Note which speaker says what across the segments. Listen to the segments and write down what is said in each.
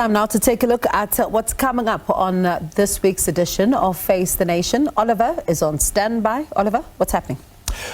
Speaker 1: Time now to take a look at what's coming up on this week's edition of Face the Nation. Oliver is on standby. Oliver, what's happening?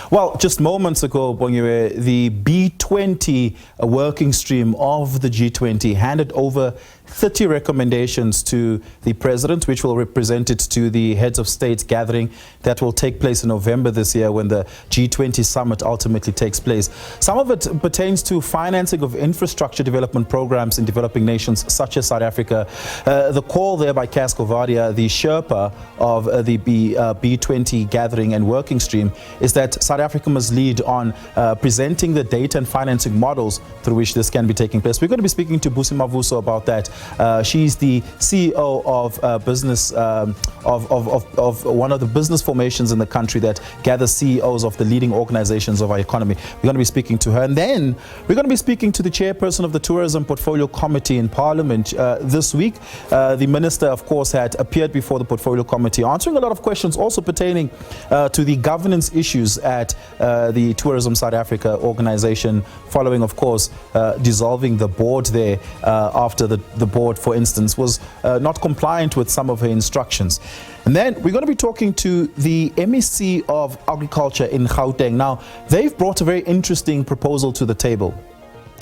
Speaker 2: Well, just moments ago, the B20 working stream of the G20 handed over 30 recommendations to the president, which will represent it to the heads of state gathering that will take place in November this year when the G20 summit ultimately takes place. Some of it pertains to financing of infrastructure development programs in developing nations such as South Africa. The call there by Cas Govadia, the Sherpa of the B20 gathering and working stream, is that South Africa must lead on presenting the data and financing models through which this can be taking place. We're going to be speaking to Busi Mavuso about that. She's the CEO of business of one of the business formations in the country that gathers CEOs of the leading organizations of our economy. We're going to be speaking to her, and then we're going to be speaking to the chairperson of the Tourism Portfolio Committee in Parliament this week. The minister, of course, had appeared before the Portfolio Committee, answering a lot of questions also pertaining to the governance issues at the Tourism South Africa organization, following, of course, dissolving the board there after the board, for instance, was not compliant with some of her instructions. And then we're going to be talking to the MEC of Agriculture in Gauteng. Now, they've brought a very interesting proposal to the table.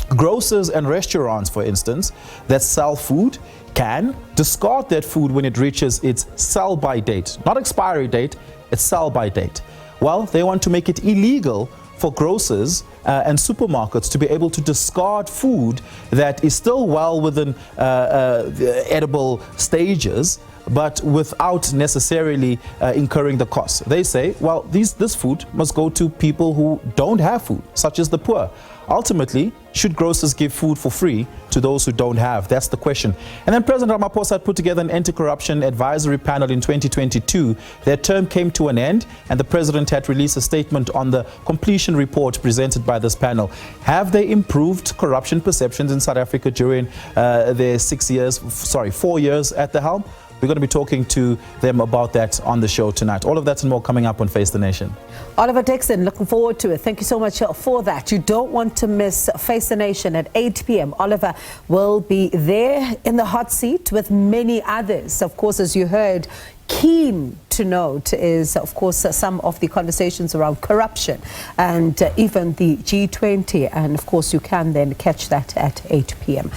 Speaker 2: Grocers and restaurants, for instance, that sell food can discard that food when it reaches its sell-by date. Not expiry date, it's sell-by date. Well, they want to make it illegal for grocers and supermarkets to be able to discard food that is still well within the edible stages, but without necessarily incurring the costs. They say, well, this food must go to people who don't have food, such as the poor. Ultimately, should grocers give food for free to those who don't have? That's the question. And then President Ramaphosa had put together an anti-corruption advisory panel in 2022. Their term came to an end, and the president had released a statement on the completion report presented by this panel. Have they improved corruption perceptions in South Africa during their 4 years at the helm? We're going to be talking to them about that on the show tonight. All of that and more coming up on Face the Nation.
Speaker 1: Oliver Dickson, looking forward to it. Thank you so much for that. You don't want to miss Face the Nation at 8 p.m. Oliver will be there in the hot seat with many others. Of course, as you heard, keen to note is, of course, some of the conversations around corruption and even the G20. And, of course, you can then catch that at 8 p.m.